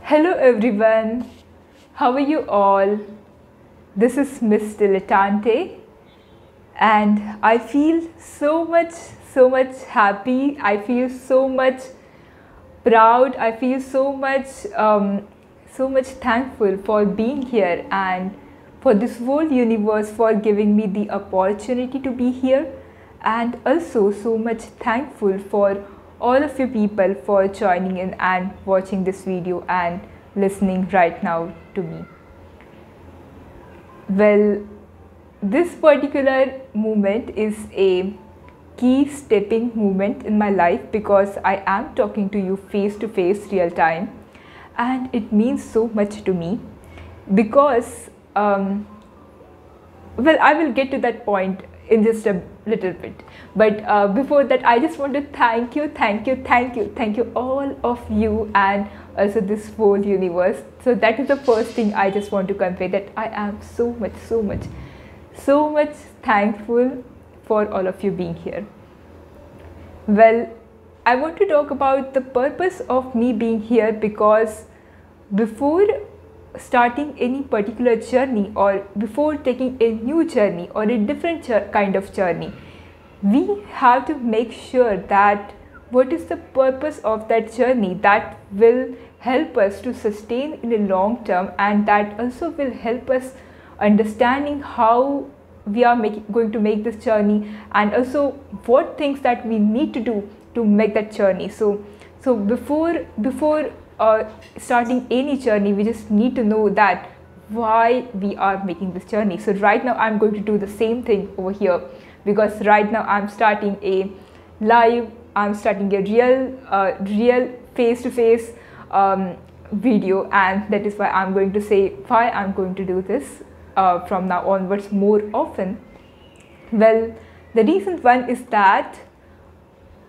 Hello everyone, how are you all? This is Miss Dilettante and I feel so much happy. I feel so much proud. I feel so much thankful for being here and for this whole universe for giving me the opportunity to be here, and also so much thankful for all of you people for joining in and watching this video and listening right now to me. Well, this particular moment is a key stepping moment in my life because I am talking to you face to face, real time, and it means so much to me because well, I will get to that point in just a little bit, but before that I just want to thank you all of you and also this whole universe. So that is the first thing I just want to convey, that I am so much thankful for all of you being here. Well, I want to talk about the purpose of me being here because before starting any particular journey or before taking a new journey or a different kind of journey, we have to make sure that what is the purpose of that journey that will help us to sustain in a long term, and that also will help us understanding how we are going to make this journey, and also what things that we need to do to make that journey. So before starting any journey, we just need to know that why we are making this journey. So right now I'm going to do the same thing over here because right now I'm starting a live, I'm starting a real face-to-face video, and that is why I'm going to say why I'm going to do this from now onwards more often. Well, the reason one is that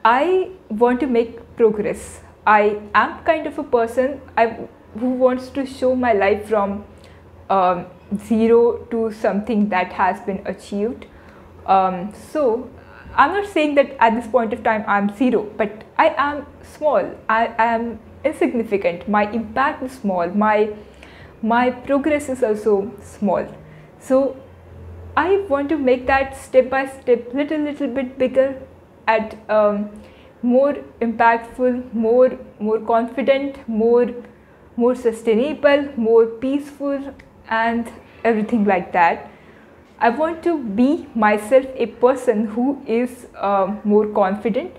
I want to make progress. I am kind of a person who wants to show my life from zero to something that has been achieved. So I'm not saying that at this point of time I'm zero, but I am small. I am insignificant. My impact is small. My progress is also small. So I want to make that step by step, little bit bigger, at more impactful, more confident, more sustainable, more peaceful, and everything like that. I want to be myself a person who is more confident,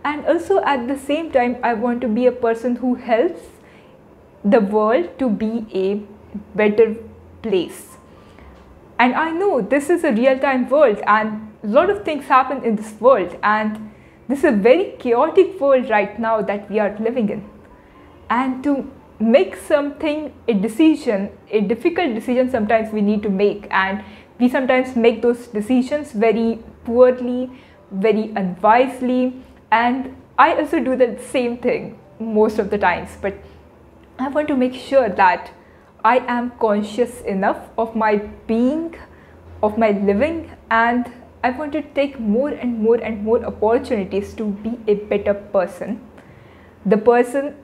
and also at the same time I want to be a person who helps the world to be a better place. And I know this is a real-time world and a lot of things happen in this world, and this is a very chaotic world right now that we are living in. And to make something, a decision, a difficult decision sometimes we need to make, and we sometimes make those decisions very poorly, very unwisely, and I also do the same thing most of the times. But I want to make sure that I am conscious enough of my being, of my living, and I want to take more and more opportunities to be a better person. The person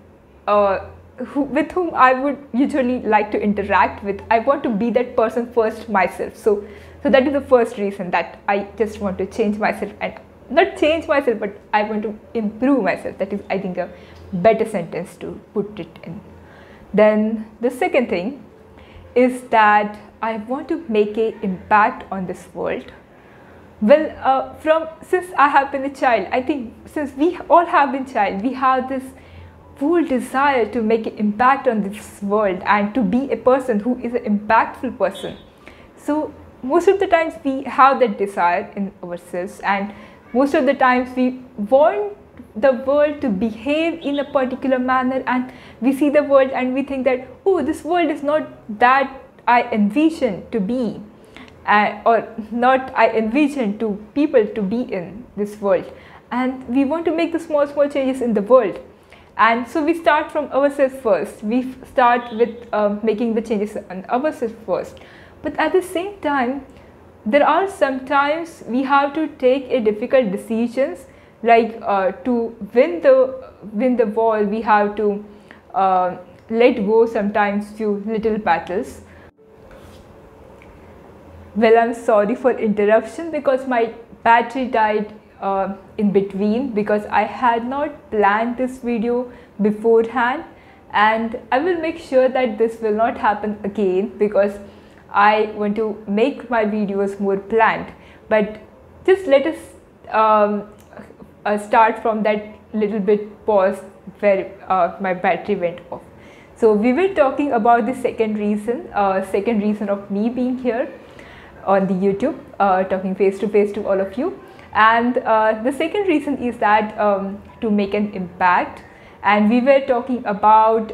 with whom I would usually like to interact with, I want to be that person first myself. So that is the first reason that I just want to change myself, and not change myself, but I want to improve myself. That is, I think, a better sentence to put it in. Then the second thing is that I want to make an impact on this world. Well, since I have been a child, I think since we all have been child, we have this full desire to make an impact on this world and to be a person who is an impactful person. So most of the times we have that desire in ourselves, and most of the times we want the world to behave in a particular manner, and we see the world and we think that, oh, this world is not that I envision to be. Or not I envision to people to be in this world, and we want to make the small changes in the world. And so we start from ourselves first. We start with making the changes on ourselves first. But at the same time, there are sometimes we have to take a difficult decisions, like to win the war, we have to let go sometimes few little battles. Well, I'm sorry for interruption because my battery died in between, because I had not planned this video beforehand, and I will make sure that this will not happen again, because I want to make my videos more planned. But just let us start from that little bit pause where my battery went off. So we were talking about the second reason of me being here on the YouTube, talking face to face to all of you. And the second reason is that to make an impact. And we were talking about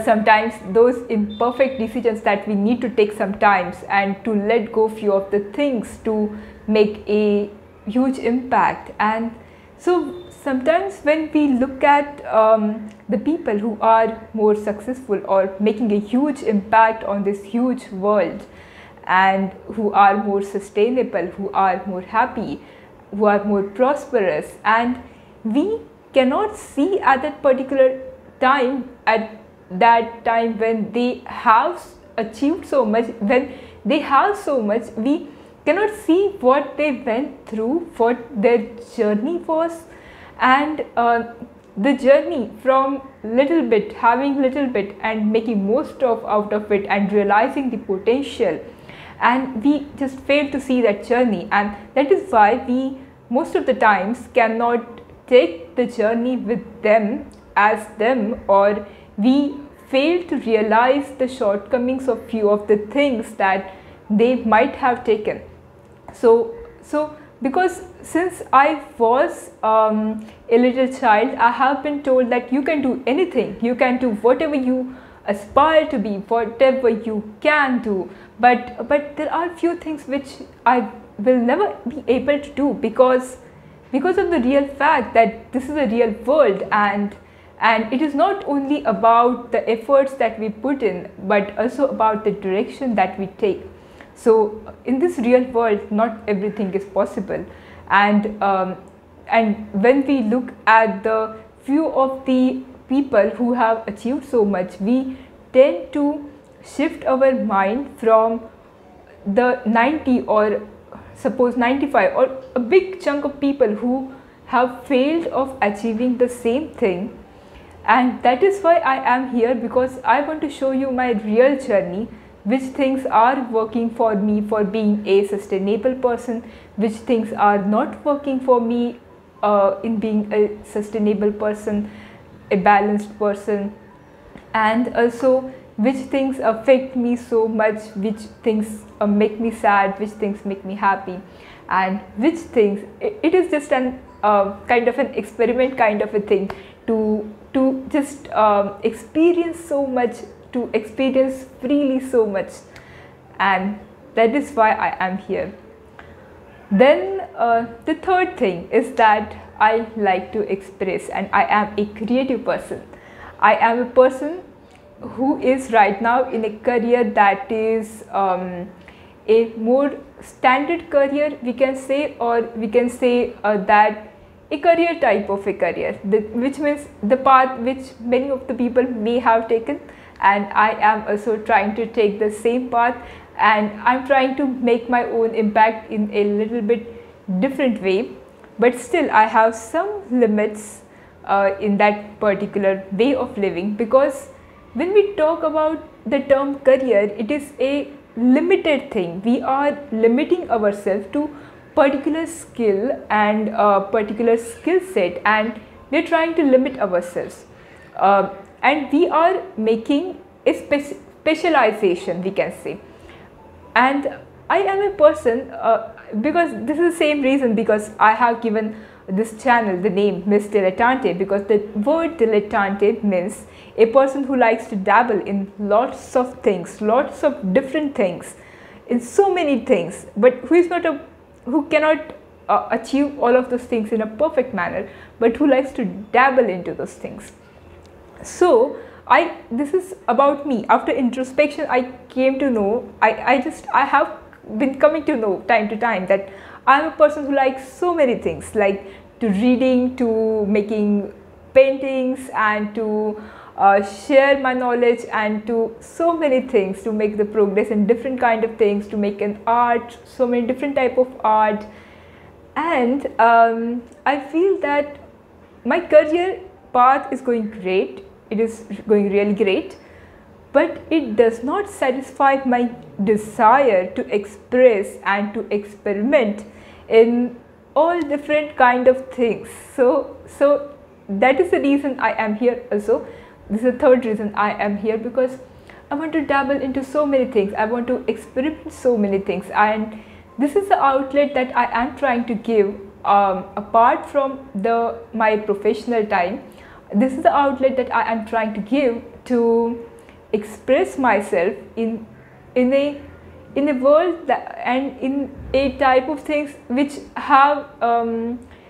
sometimes those imperfect decisions that we need to take sometimes, and to let go few of the things to make a huge impact. And so sometimes when we look at the people who are more successful or making a huge impact on this huge world, and who are more sustainable, who are more happy, who are more prosperous, and we cannot see at that particular time, at that time when they have achieved so much, when they have so much, we cannot see what they went through, what their journey was. And the journey from little bit, having little bit and making most out of it, and realizing the potential, and we just fail to see that journey. And that is why we most of the times cannot take the journey with them as them, or we fail to realize the shortcomings of few of the things that they might have taken. So because since I was a little child, I have been told that you can do anything, you can do whatever you aspire to be, whatever you can do, but there are few things which I will never be able to do, because of the real fact that this is a real world, and it is not only about the efforts that we put in, but also about the direction that we take. So in this real world, not everything is possible, and when we look at the few of the people who have achieved so much, we tend to shift our mind from the 90 or suppose 95 or a big chunk of people who have failed of achieving the same thing. And that is why I am here, because I want to show you my real journey, which things are working for me for being a sustainable person, which things are not working for me in being a sustainable person, a balanced person, and also which things affect me so much, which things make me sad, which things make me happy, and which things it is just an kind of an experiment kind of a thing to just experience so much, to experience freely so much. And that is why I am here. Then the third thing is that I like to express, and I am a creative person. I am a person who is right now in a career that is a more standard career, we can say, or we can say that a career type of a career, which means the path which many of the people may have taken, and I am also trying to take the same path, and I'm trying to make my own impact in a little bit different way, but still I have some limits in that particular way of living, because when we talk about the term career, it is a limited thing. We are limiting ourselves to particular skill and particular skill set, and we are trying to limit ourselves, and we are making a specialization, we can say. And I am a person, because this is the same reason, because I have given this channel the name Miss Dilettante, because the word dilettante means a person who likes to dabble in lots of things, lots of different things, in so many things, but who cannot achieve all of those things in a perfect manner, but who likes to dabble into those things. So this is about me. After introspection, I came to know, I have been coming to know time to time that I'm a person who likes so many things, like to reading, to making paintings, and to share my knowledge and to so many things, to make the progress in different kind of things, to make an art, so many different type of art. And I feel that my career path is going great. It is going really great, but it does not satisfy my desire to express and to experiment in all different kind of things. So that is the reason I am here also. This is the third reason I am here, because I want to dabble into so many things. I want to experiment so many things, and this is the outlet that I am trying to give apart from my professional time. This is the outlet that I am trying to give to express myself in a world that, and in a type of things which have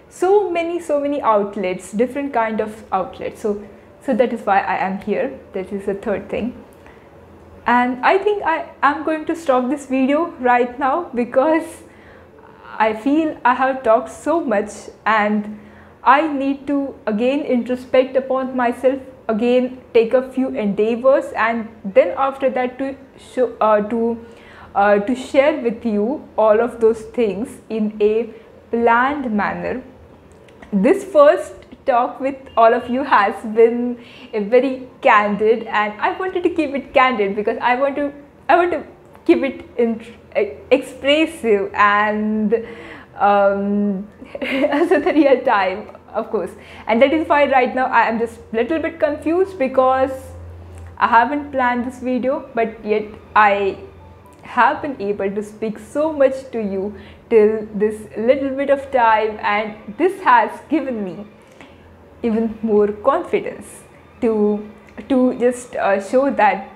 so many outlets, different kind of outlets. So that is why I am here. That is the third thing. And I think I am going to stop this video right now, because I feel I have talked so much and I need to again introspect upon myself, again take a few endeavors, and then after that to share with you all of those things in a planned manner. This first talk with all of you has been a very candid, and I wanted to keep it candid because I want to keep it expressive and also the real time, of course. And that is why right now I am just a little bit confused, because I haven't planned this video, but yet I have been able to speak so much to you till this little bit of time, and this has given me even more confidence to just show that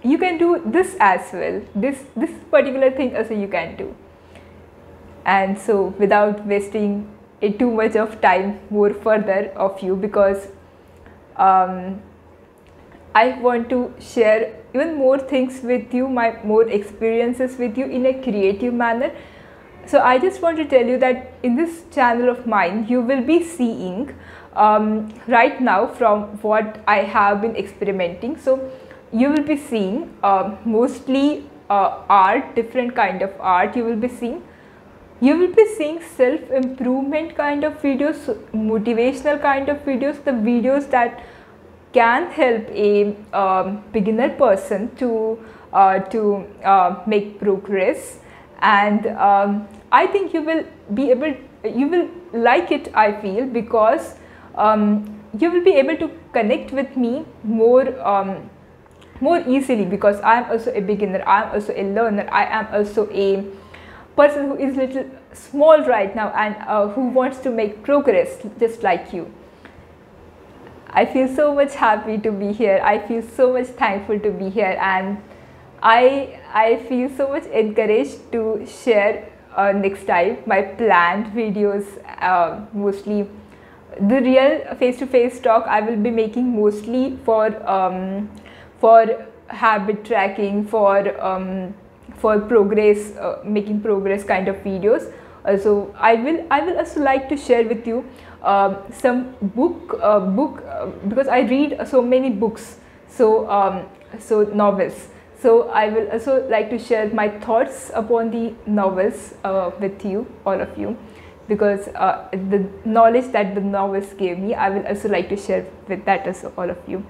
you can do this as well. This particular thing also you can do. And so without wasting too much of time more further of you, because I want to share even more things with you, my more experiences with you in a creative manner. So I just want to tell you that in this channel of mine, you will be seeing right now from what I have been experimenting. So you will be seeing mostly art, different kind of art you will be seeing. You will be seeing self-improvement kind of videos, motivational kind of videos, the videos that can help a beginner person to make progress. And I think you will like it, I feel, because you will be able to connect with me more easily, because I am also a beginner, I am also a learner, I am also a person who is little small right now and who wants to make progress just like you. I feel so much happy to be here. I feel so much thankful to be here, and I feel so much encouraged to share next time my planned videos. Mostly the real face-to-face talk I will be making mostly for habit tracking, for progress, making progress kind of videos. So I will also like to share with you some book because I read so many books, so novels. So I will also like to share my thoughts upon the novels with you, all of you, because the knowledge that the novels gave me, I will also like to share with that also, all of you.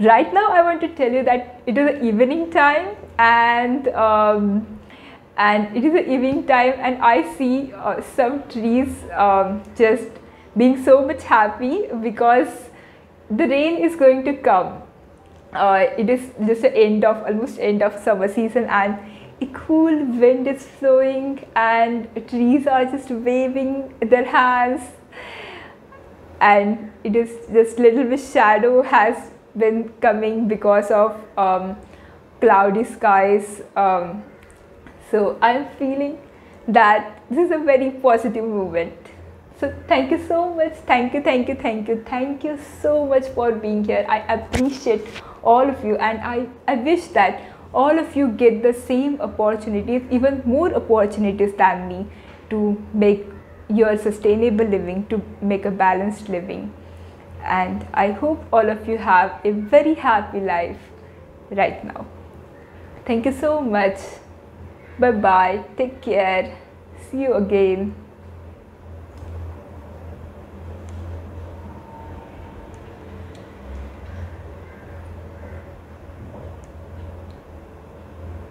Right now I want to tell you that it is evening time, and it is the evening time, and I see some trees just being so much happy because the rain is going to come. It is just the almost end of summer season, and a cool wind is flowing, and trees are just waving their hands, and it is just little bit shadow has been coming because of cloudy skies. So I am feeling that this is a very positive moment. So thank you so much. Thank you so much for being here. I appreciate all of you, and I wish that all of you get the same opportunities, even more opportunities than me, to make your sustainable living, to make a balanced living. and I hope all of you have a very happy life right now. Thank you so much. Bye bye. Take care. See you again.